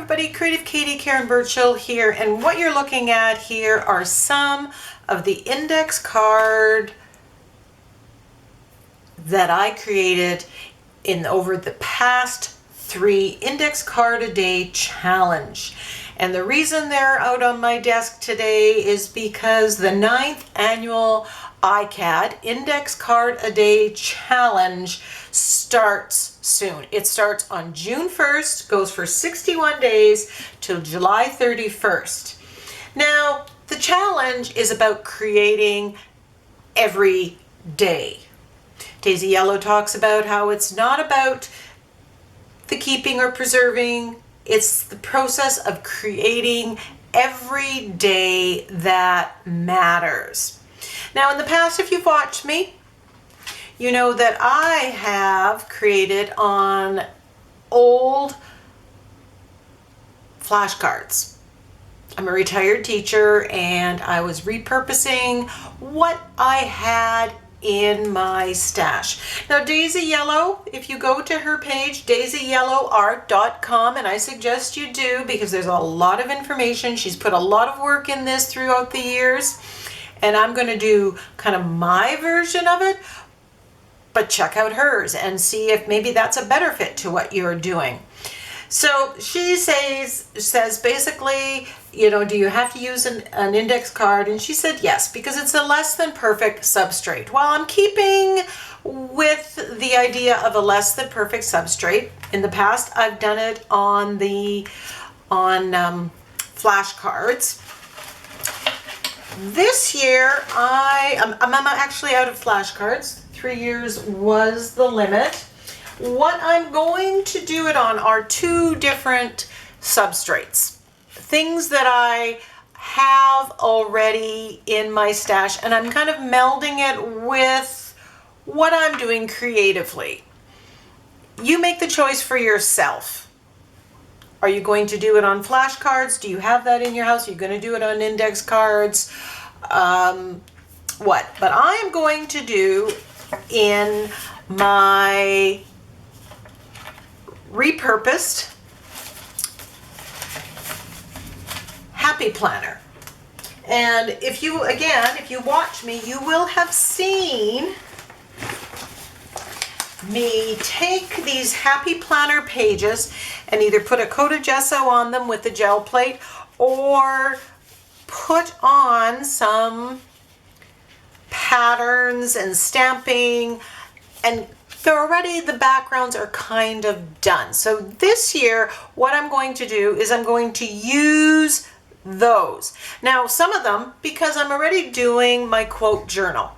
everybody, Creative Katie, Karen Burchill here, and what you're looking at here are some of the index card that I created in over the past 3 index card a day challenge. And the reason they're out on my desk today is because the 9th annual ICAD Index Card a Day Challenge starts soon. It starts on June 1st, goes for 61 days till July 31st. Now, the challenge is about creating every day. Daisy Yellow talks about how it's not about the keeping or preserving, it's the process of creating every day that matters. Now, in the past, if you've watched me, you know that I have created on old flashcards. I'm a retired teacher and I was repurposing what I had in my stash. Now, Daisy Yellow, if you go to her page, daisyyellowart.com, and I suggest you do because there's a lot of information. She's put a lot of work in this throughout the years, and I'm going to do kind of my version of it, but check out hers and see if maybe that's a better fit to what you're doing. So she says basically, you know, do you have to use an index card? And she said yes, because it's a less than perfect substrate. While I'm keeping with the idea of a less than perfect substrate, in the past I've done it on flashcards. This year I'm actually out of flashcards. 3 years was the limit. What I'm going to do it on are 2 different substrates. Things that I have already in my stash, and I'm kind of melding it with what I'm doing creatively. You make the choice for yourself. Are you going to do it on flashcards? Do you have that in your house? Are you going to do it on index cards? What? But I am going to do in my repurposed Happy Planner. And if you watch me, you will have seen me take these Happy Planner pages and either put a coat of gesso on them with the gel plate or put on some patterns and stamping, and the backgrounds are kind of done. So this year, what I'm going to do is I'm going to use those. Now, some of them, because I'm already doing my quote journal,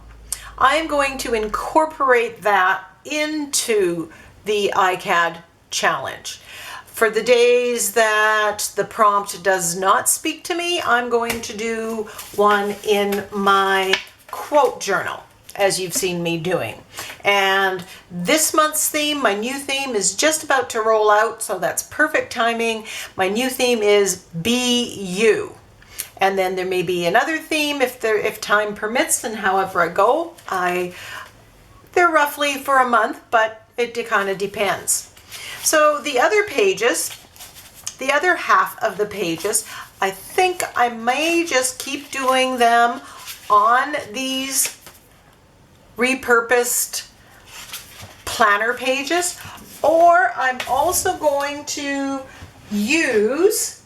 I'm going to incorporate that into the ICAD challenge. For the days that the prompt does not speak to me, I'm going to do one in my quote journal, as you've seen me doing. And this month's theme, my new theme, is just about to roll out, so that's perfect timing. My new theme is Be You. And then there may be another theme if time permits, and however I go. They're roughly for a month, but it kind of depends. So the other pages, the other half of the pages, I think I may just keep doing them on these repurposed planner pages, or I'm also going to use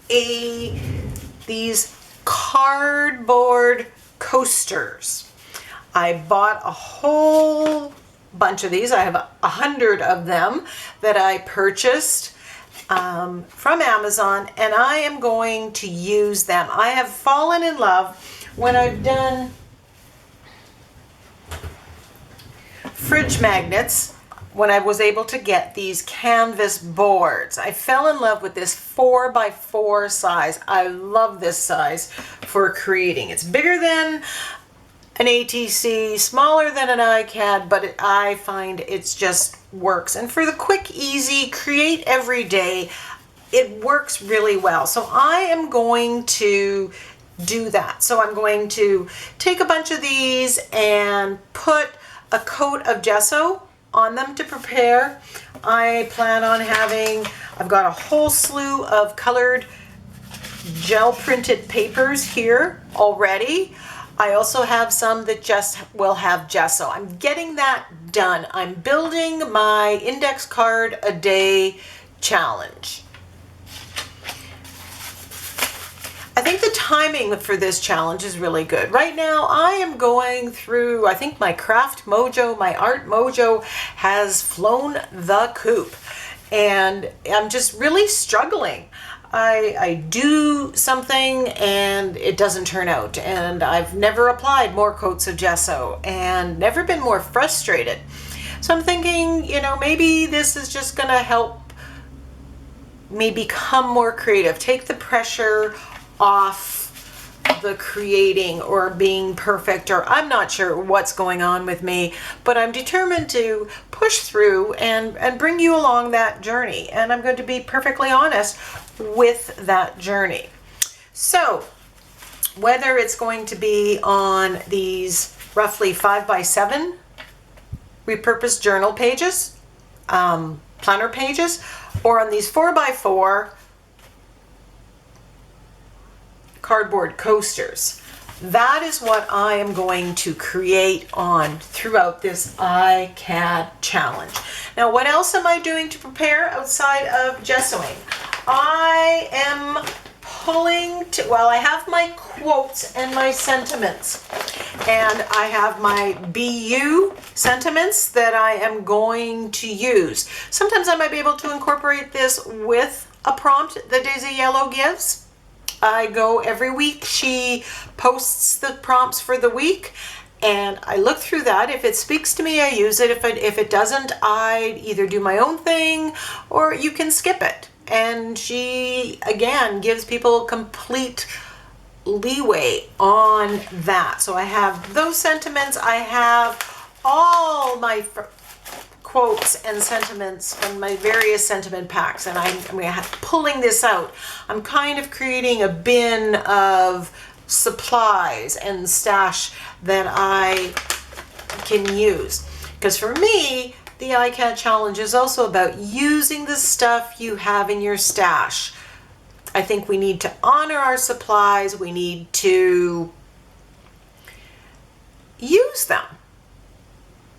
these cardboard coasters. I bought a whole bunch of these. I have 100 of them that I purchased from Amazon, and I am going to use them. I have fallen in love when I've done fridge magnets, when I was able to get these canvas boards. I fell in love with this 4x4 size. I love this size for creating. It's bigger than an ATC, smaller than an ICAD, but I find it just works. And for the quick, easy, create every day, it works really well. So I am going to do that. So I'm going to take a bunch of these and put a coat of gesso on them to prepare. I plan on I've got a whole slew of colored gel printed papers here already. I also have some that just will have gesso. I'm getting that done. I'm building my index card a day challenge. I think the timing for this challenge is really good. Right now I am going through, I think my craft mojo, my art mojo has flown the coop, and I'm just really struggling. I do something and it doesn't turn out, and I've never applied more coats of gesso and never been more frustrated. So I'm thinking, you know, maybe this is just gonna help me become more creative, take the pressure off the creating or being perfect, or I'm not sure what's going on with me, but I'm determined to push through and bring you along that journey. And I'm going to be perfectly honest with that journey. So whether it's going to be on these roughly 5x7 repurposed journal pages, planner pages, or on these 4x4 cardboard coasters, that is what I am going to create on throughout this ICAD challenge. Now, what else am I doing to prepare outside of gessoing? I am I have my quotes and my sentiments, and I have my BU sentiments that I am going to use. Sometimes I might be able to incorporate this with a prompt that Daisy Yellow gives. I go every week. She posts the prompts for the week, and I look through that. If it speaks to me, I use it. If it doesn't, I either do my own thing or you can skip it. And she, again, gives people complete leeway on that. So I have those sentiments. I have all my quotes and sentiments from my various sentiment packs, and I'm pulling this out. I'm kind of creating a bin of supplies and stash that I can use, because for me the ICAD challenge is also about using the stuff you have in your stash. I think we need to honor our supplies. We need to use them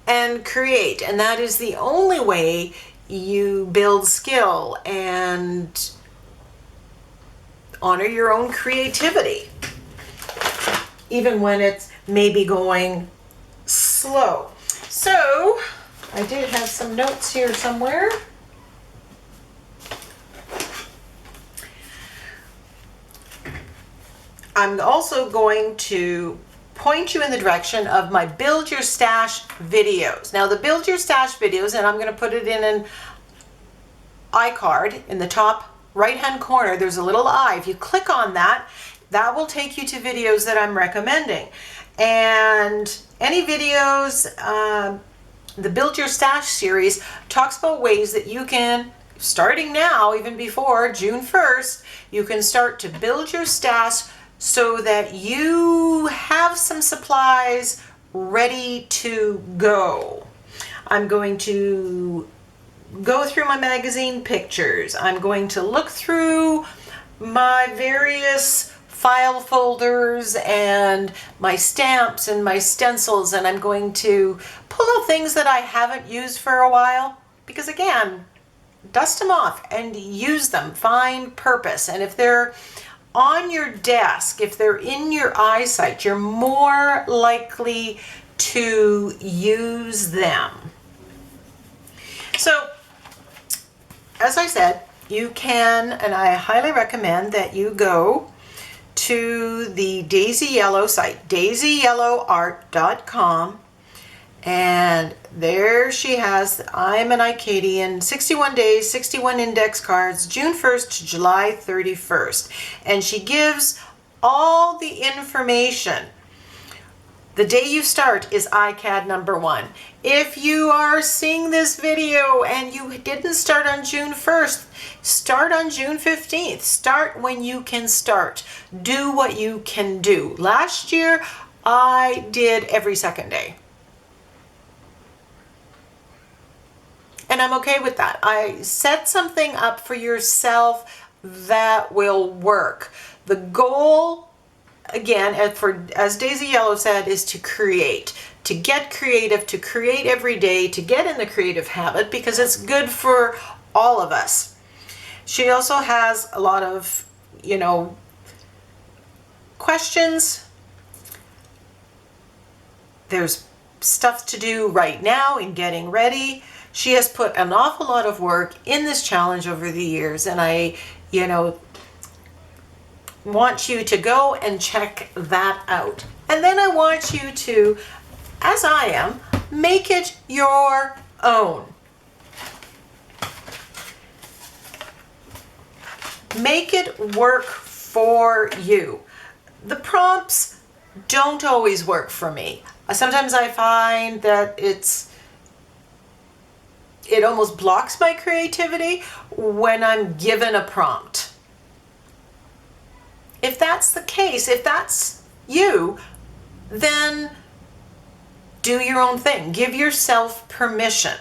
and create, and that is the only way you build skill and honor your own creativity, even when it's maybe going slow. So I did have some notes here somewhere. I'm also going to point you in the direction of my Build Your Stash videos. Now the Build Your Stash videos, and I'm going to put it in an iCard in the top right hand corner. There's a little eye. If you click on that, that will take you to videos that I'm recommending. And any videos, the Build Your Stash series talks about ways that you can, starting now, even before June 1st, you can start to build your stash so that you have some supplies ready to go. I'm going to go through my magazine pictures. I'm going to look through my various file folders and my stamps and my stencils, and I'm going to pull out things that I haven't used for a while, because again, dust them off and use them, find purpose. And if they're on your desk, if they're in your eyesight, you're more likely to use them. So, as I said, you can, and I highly recommend that you go to the Daisy Yellow site, daisyyellowart.com, and there she has I'm an ICADian, 61 days, 61 index cards, June 1st to July 31st. And she gives all the information. The day you start is ICAD number 1. If you are seeing this video and you didn't start on June 1st, start on June 15th. Start when you can start. Do what you can do. Last year, I did every second day. And I'm okay with that. I set something up for yourself that will work. The goal, again, as Daisy Yellow said, is to create, to get creative, to create every day, to get in the creative habit, because it's good for all of us. She also has a lot of, questions. There's stuff to do right now in getting ready. She has put an awful lot of work in this challenge over the years, and I, want you to go and check that out. And then I want you to, as I am, make it your own. Make it work for you. The prompts don't always work for me. Sometimes I find that it almost blocks my creativity when I'm given a prompt. If that's the case, if that's you, then do your own thing. Give yourself permission.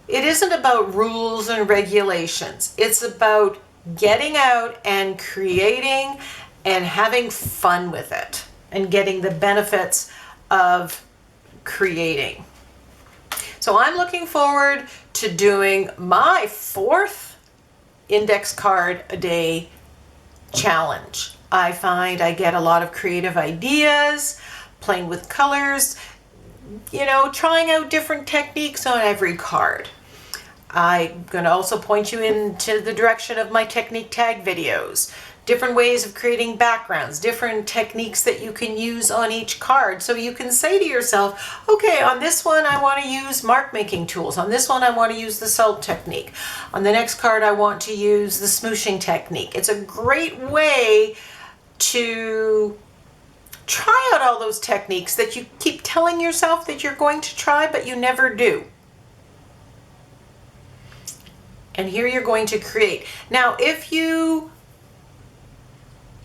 It isn't about rules and regulations. It's about getting out and creating and having fun with it and getting the benefits of creating. So I'm looking forward to doing my 4th index card a day challenge. I find I get a lot of creative ideas, playing with colors, trying out different techniques on every card. I'm going to also point you into the direction of my technique tag videos, different ways of creating backgrounds, different techniques that you can use on each card. So you can say to yourself, okay, on this one I want to use mark making tools. On this one I want to use the salt technique. On the next card I want to use the smooshing technique. It's a great way to try out all those techniques that you keep telling yourself that you're going to try, but you never do. And here you're going to create. Now, if you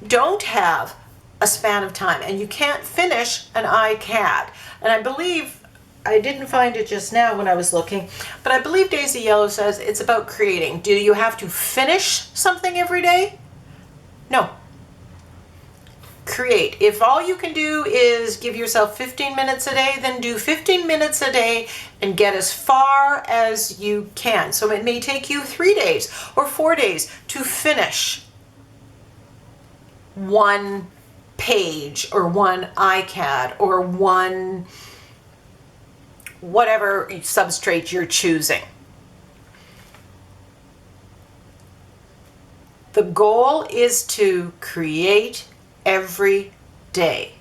don't have a span of time and you can't finish an ICAD, and I believe, I didn't find it just now when I was looking, but I believe Daisy Yellow says it's about creating. Do you have to finish something every day? No. Create. If all you can do is give yourself 15 minutes a day, then do 15 minutes a day and get as far as you can. So it may take you 3 days or 4 days to finish one page or one ICAD or one whatever substrate you're choosing. The goal is to create every day.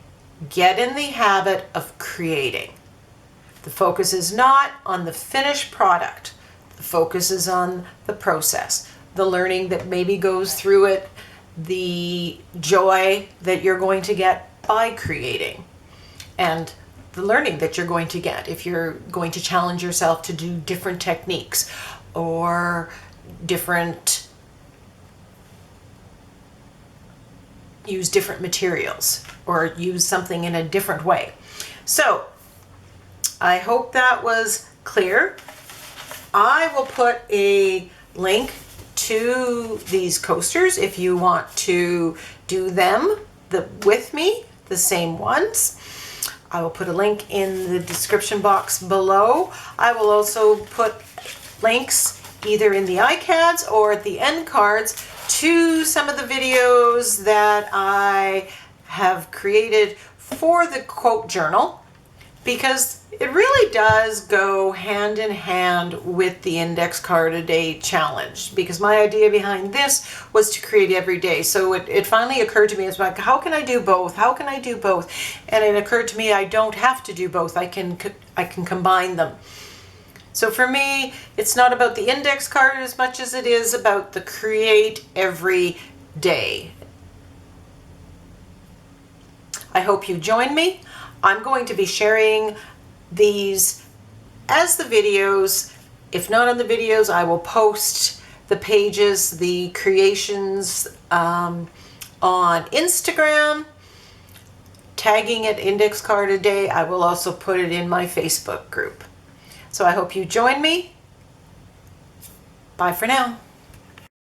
Get in the habit of creating. The focus is not on the finished product. The focus is on the process, the learning that maybe goes through it, the joy that you're going to get by creating, and the learning that you're going to get if you're going to challenge yourself to do different techniques or use different materials or use something in a different way. So I hope that was clear. I will put a link to these coasters if you want to do them with me, the same ones. I will put a link in the description box below. I will also put links either in the ICADs or at the end cards to some of the videos that I have created for the quote journal, because it really does go hand in hand with the index card a day challenge, because my idea behind this was to create every day. So it finally occurred to me, it's like, how can I do both? How can I do both? And it occurred to me I don't have to do both. I can combine them. So for me, it's not about the index card as much as it is about the create every day. I hope you join me. I'm going to be sharing these as the videos. If not on the videos, I will post the pages, the creations on Instagram, tagging it index card a day. I will also put it in my Facebook group. So I hope you join me, Bye for now.